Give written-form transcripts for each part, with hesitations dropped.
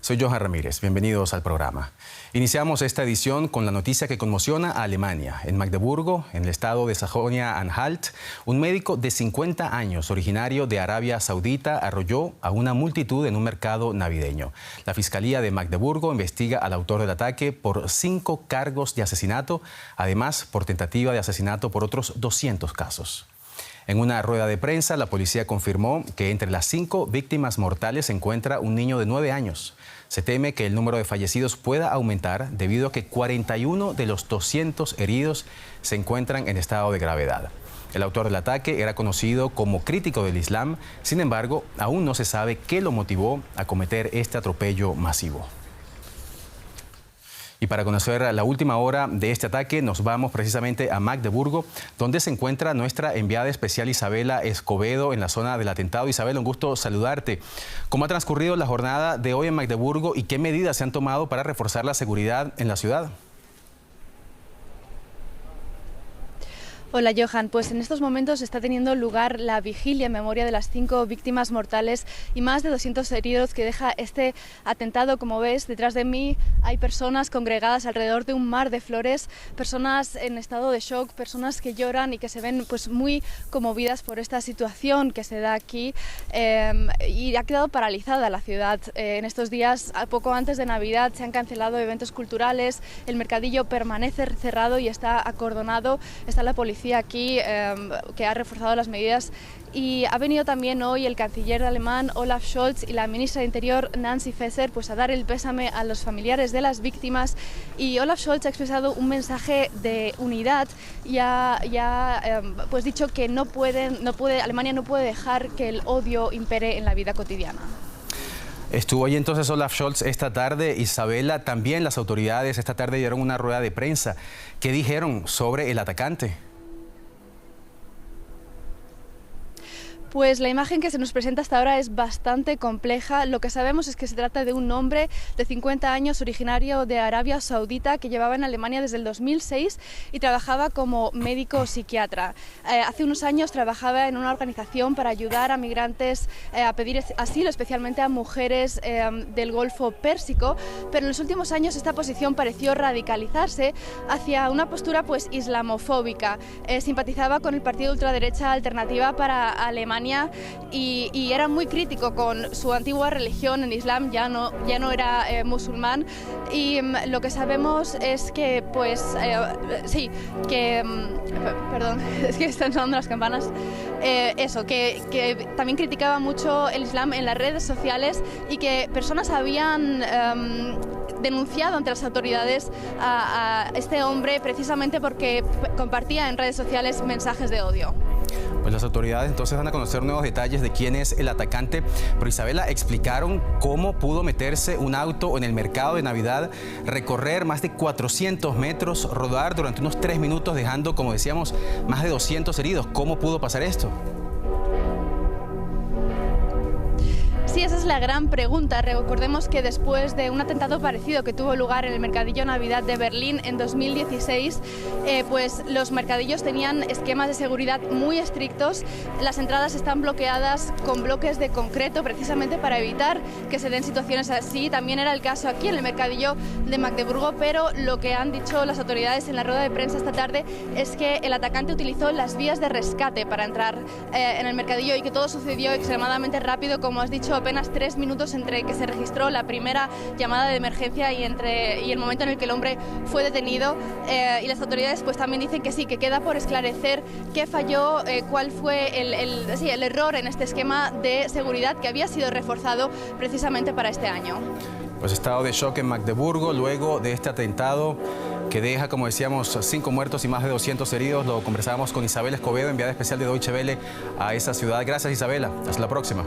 Soy Johan Ramírez, bienvenidos al programa. Iniciamos esta edición con la noticia que conmociona a Alemania. En Magdeburgo, en el estado de Sajonia-Anhalt, un médico de 50 años, originario de Arabia Saudita, arrolló a una multitud en un mercado navideño. La Fiscalía de Magdeburgo investiga al autor del ataque por 5 cargos de asesinato, además por tentativa de asesinato por otros 200 casos. En una rueda de prensa, la policía confirmó que entre las 5 víctimas mortales se encuentra un niño de 9 años. Se teme que el número de fallecidos pueda aumentar debido a que 41 de los 200 heridos se encuentran en estado de gravedad. El autor del ataque era conocido como crítico del Islam, sin embargo, aún no se sabe qué lo motivó a cometer este atropello masivo. Y para conocer la última hora de este ataque, nos vamos precisamente a Magdeburgo, donde se encuentra nuestra enviada especial Isabela Escobedo en la zona del atentado. Isabela, un gusto saludarte. ¿Cómo ha transcurrido la jornada de hoy en Magdeburgo y qué medidas se han tomado para reforzar la seguridad en la ciudad? Hola Johan, pues en estos momentos está teniendo lugar la vigilia en memoria de las 5 víctimas mortales y más de 200 heridos que deja este atentado. Como ves, detrás de mí hay personas congregadas alrededor de un mar de flores, personas en estado de shock, personas que lloran y que se ven pues muy conmovidas por esta situación que se da aquí y ha quedado paralizada la ciudad. En estos días, poco antes de Navidad, se han cancelado eventos culturales, el mercadillo permanece cerrado y está acordonado, está la policía aquí que ha reforzado las medidas y ha venido también hoy el canciller alemán Olaf Scholz y la ministra de Interior Nancy Faeser pues a dar el pésame a los familiares de las víctimas, y Olaf Scholz ha expresado un mensaje de unidad y ha pues dicho que Alemania no puede dejar que el odio impere en la vida cotidiana. Estuvo ahí entonces Olaf Scholz esta tarde. Isabela, también las autoridades esta tarde dieron una rueda de prensa. ¿Qué dijeron sobre el atacante? Pues la imagen que se nos presenta hasta ahora es bastante compleja. Lo que sabemos es que se trata de un hombre de 50 años originario de Arabia Saudita que llevaba en Alemania desde el 2006 y trabajaba como médico psiquiatra. Hace unos años trabajaba en una organización para ayudar a migrantes a pedir asilo, especialmente a mujeres del Golfo Pérsico, pero en los últimos años esta posición pareció radicalizarse hacia una postura pues islamofóbica. Simpatizaba con el partido ultraderecha Alternativa para Alemania y era muy crítico con su antigua religión en Islam, ya no era musulmán, y lo que sabemos es que perdón, es que están sonando las campanas, que también criticaba mucho el Islam en las redes sociales y que personas habían denunciado ante las autoridades a este hombre precisamente porque compartía en redes sociales mensajes de odio. Pues las autoridades entonces van a conocer nuevos detalles de quién es el atacante. Pero Isabela, explicaron cómo pudo meterse un auto en el mercado de Navidad, recorrer más de 400 metros, rodar durante unos 3 minutos, dejando, como decíamos, más de 200 heridos. ¿Cómo pudo pasar esto? Sí, esa es la gran pregunta. Recordemos que después de un atentado parecido que tuvo lugar en el Mercadillo Navidad de Berlín en 2016, pues los mercadillos tenían esquemas de seguridad muy estrictos. Las entradas están bloqueadas con bloques de concreto precisamente para evitar que se den situaciones así. También era el caso aquí en el Mercadillo de Magdeburgo, pero lo que han dicho las autoridades en la rueda de prensa esta tarde es que el atacante utilizó las vías de rescate para entrar en el mercadillo y que todo sucedió extremadamente rápido, como has dicho, apenas 3 minutos entre que se registró la primera llamada de emergencia y el momento en el que el hombre fue detenido, y las autoridades pues también dicen que sí, que queda por esclarecer qué falló, cuál fue el error en este esquema de seguridad que había sido reforzado precisamente para este año. Pues estado de shock en Magdeburgo luego de este atentado que deja, como decíamos, 5 muertos y más de 200 heridos. Lo conversábamos con Isabela Escobedo, enviada especial de Deutsche Welle a esa ciudad. Gracias, Isabela. Hasta la próxima.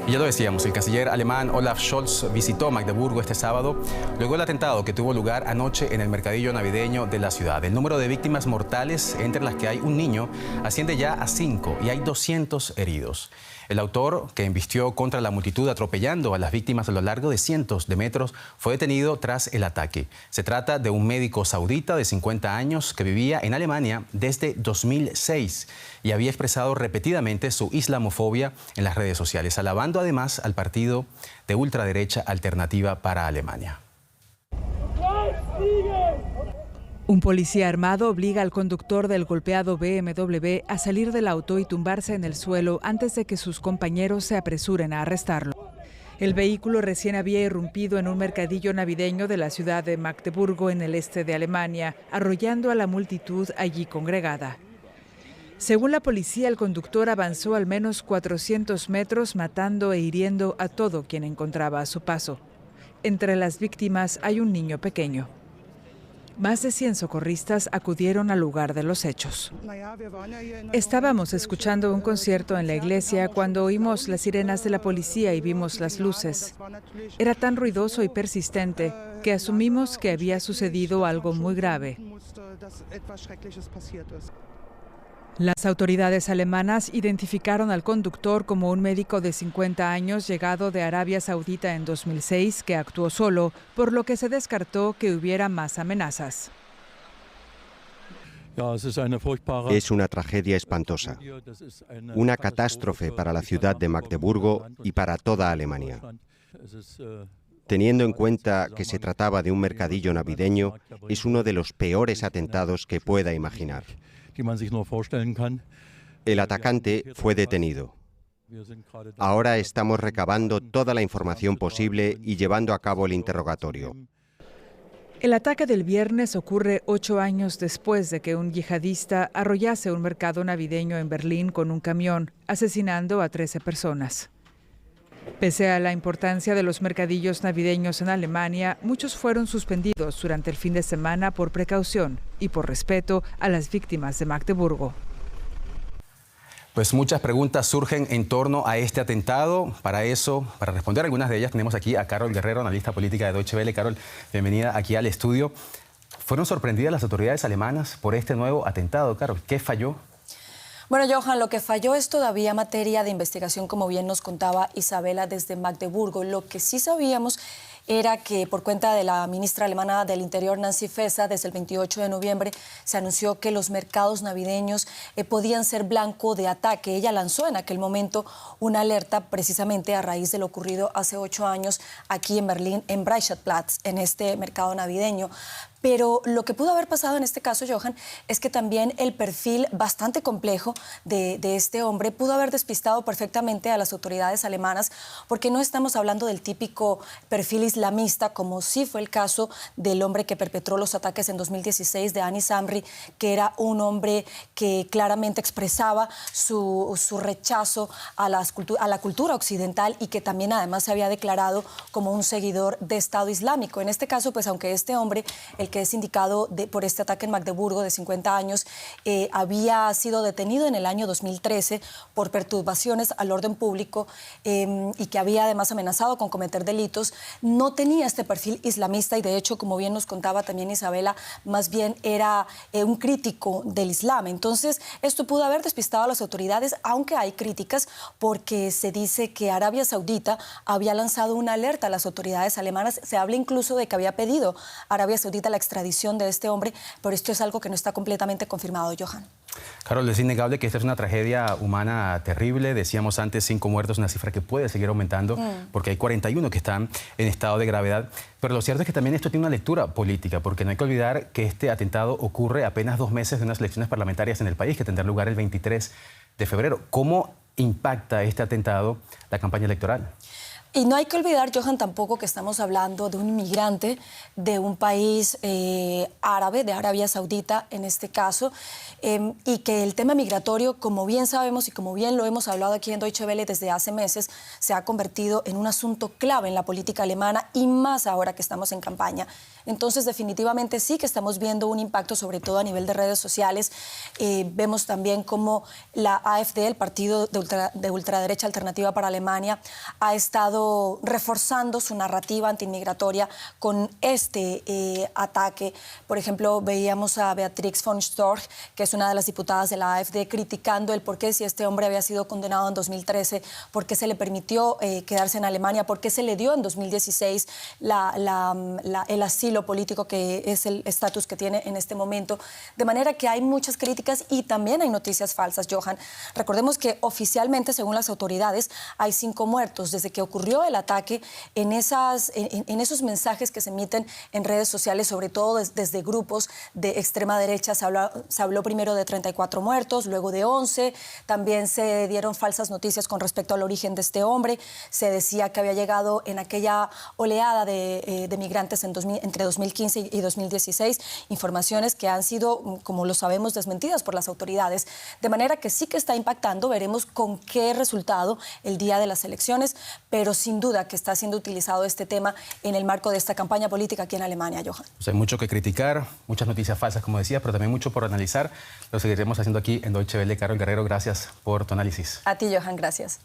Y ya lo decíamos, el canciller alemán Olaf Scholz visitó Magdeburgo este sábado, luego del atentado que tuvo lugar anoche en el mercadillo navideño de la ciudad. El número de víctimas mortales, entre las que hay un niño, asciende ya a 5 y hay 200 heridos. El autor, que embistió contra la multitud atropellando a las víctimas a lo largo de cientos de metros, fue detenido tras el ataque. Se trata de un médico saudita de 50 años que vivía en Alemania desde 2006 y había expresado repetidamente su islamofobia en las redes sociales, alabando además al partido de ultraderecha Alternativa para Alemania. Un policía armado obliga al conductor del golpeado BMW a salir del auto y tumbarse en el suelo antes de que sus compañeros se apresuren a arrestarlo. El vehículo recién había irrumpido en un mercadillo navideño de la ciudad de Magdeburgo, en el este de Alemania, arrollando a la multitud allí congregada. Según la policía, el conductor avanzó al menos 400 metros, matando e hiriendo a todo quien encontraba a su paso. Entre las víctimas hay un niño pequeño. Más de 100 socorristas acudieron al lugar de los hechos. Estábamos escuchando un concierto en la iglesia cuando oímos las sirenas de la policía y vimos las luces. Era tan ruidoso y persistente que asumimos que había sucedido algo muy grave. Las autoridades alemanas identificaron al conductor como un médico de 50 años llegado de Arabia Saudita en 2006 que actuó solo, por lo que se descartó que hubiera más amenazas. Es una tragedia espantosa, una catástrofe para la ciudad de Magdeburgo y para toda Alemania. Teniendo en cuenta que se trataba de un mercadillo navideño, es uno de los peores atentados que pueda imaginar. El atacante fue detenido. Ahora estamos recabando toda la información posible y llevando a cabo el interrogatorio. El ataque del viernes ocurre 8 años después de que un yihadista arrollase un mercado navideño en Berlín con un camión, asesinando a 13 personas. Pese a la importancia de los mercadillos navideños en Alemania, muchos fueron suspendidos durante el fin de semana por precaución y por respeto a las víctimas de Magdeburgo. Pues muchas preguntas surgen en torno a este atentado. Para eso, para responder algunas de ellas, tenemos aquí a Carol Guerrero, analista política de Deutsche Welle. Carol, bienvenida aquí al estudio. ¿Fueron sorprendidas las autoridades alemanas por este nuevo atentado, Carol? ¿Qué falló? Bueno, Johan, lo que falló es todavía materia de investigación, como bien nos contaba Isabela desde Magdeburgo. Lo que sí sabíamos era que por cuenta de la ministra alemana del Interior, Nancy Faeser, desde el 28 de noviembre se anunció que los mercados navideños podían ser blanco de ataque. Ella lanzó en aquel momento una alerta precisamente a raíz de lo ocurrido hace 8 años aquí en Berlín, en Breitscheidplatz, en este mercado navideño. Pero lo que pudo haber pasado en este caso, Johan, es que también el perfil bastante complejo de este hombre pudo haber despistado perfectamente a las autoridades alemanas, porque no estamos hablando del típico perfil islamista, como sí fue el caso del hombre que perpetró los ataques en 2016 de Anis Amri, que era un hombre que claramente expresaba su rechazo a la cultura occidental y que también además se había declarado como un seguidor de Estado Islámico. En este caso, pues aunque este hombre, el que es indicado por este ataque en Magdeburgo de 50 años, había sido detenido en el año 2013 por perturbaciones al orden público y que había además amenazado con cometer delitos, no tenía este perfil islamista y de hecho, como bien nos contaba también Isabela, más bien era un crítico del Islam. Entonces, esto pudo haber despistado a las autoridades, aunque hay críticas porque se dice que Arabia Saudita había lanzado una alerta a las autoridades alemanas. Se habla incluso de que había pedido a Arabia Saudita la extradición de este hombre, pero esto es algo que no está completamente confirmado, Johan. Carol, es innegable que esta es una tragedia humana terrible. Decíamos antes 5 muertos, una cifra que puede seguir aumentando porque hay 41 que están en estado de gravedad. Pero lo cierto es que también esto tiene una lectura política, porque no hay que olvidar que este atentado ocurre apenas 2 meses de unas elecciones parlamentarias en el país que tendrán lugar el 23 de febrero. ¿Cómo impacta este atentado la campaña electoral? Y no hay que olvidar, Johan, tampoco que estamos hablando de un inmigrante de un país árabe, de Arabia Saudita en este caso, y que el tema migratorio, como bien sabemos y como bien lo hemos hablado aquí en Deutsche Welle desde hace meses, se ha convertido en un asunto clave en la política alemana y más ahora que estamos en campaña. Entonces, definitivamente sí que estamos viendo un impacto, sobre todo a nivel de redes sociales. Vemos también cómo la AfD, el partido de ultraderecha Alternativa para Alemania, ha estado estado reforzando su narrativa antiinmigratoria con este ataque. Por ejemplo, veíamos a Beatrix von Storch, que es una de las diputadas de la AfD, criticando el por qué, si este hombre había sido condenado en 2013, por qué se le permitió quedarse en Alemania, por qué se le dio en 2016 el asilo político, que es el estatus que tiene en este momento. De manera que hay muchas críticas y también hay noticias falsas, Johan. Recordemos que oficialmente, según las autoridades, hay 5 muertos. Desde que ocurrió el ataque, en esos mensajes que se emiten en redes sociales, sobre todo desde grupos de extrema derecha, se habló primero de 34 muertos, luego de 11. También se dieron falsas noticias con respecto al origen de este hombre. Se decía que había llegado en aquella oleada de migrantes entre 2015 y 2016, informaciones que han sido, como lo sabemos, desmentidas por las autoridades. De manera que sí que está impactando, veremos con qué resultado el día de las elecciones, pero sin duda que está siendo utilizado este tema en el marco de esta campaña política aquí en Alemania, Johan. Pues hay mucho que criticar, muchas noticias falsas, como decía, pero también mucho por analizar. Lo seguiremos haciendo aquí en Deutsche Welle. Carol Guerrero, gracias por tu análisis. A ti, Johan, gracias.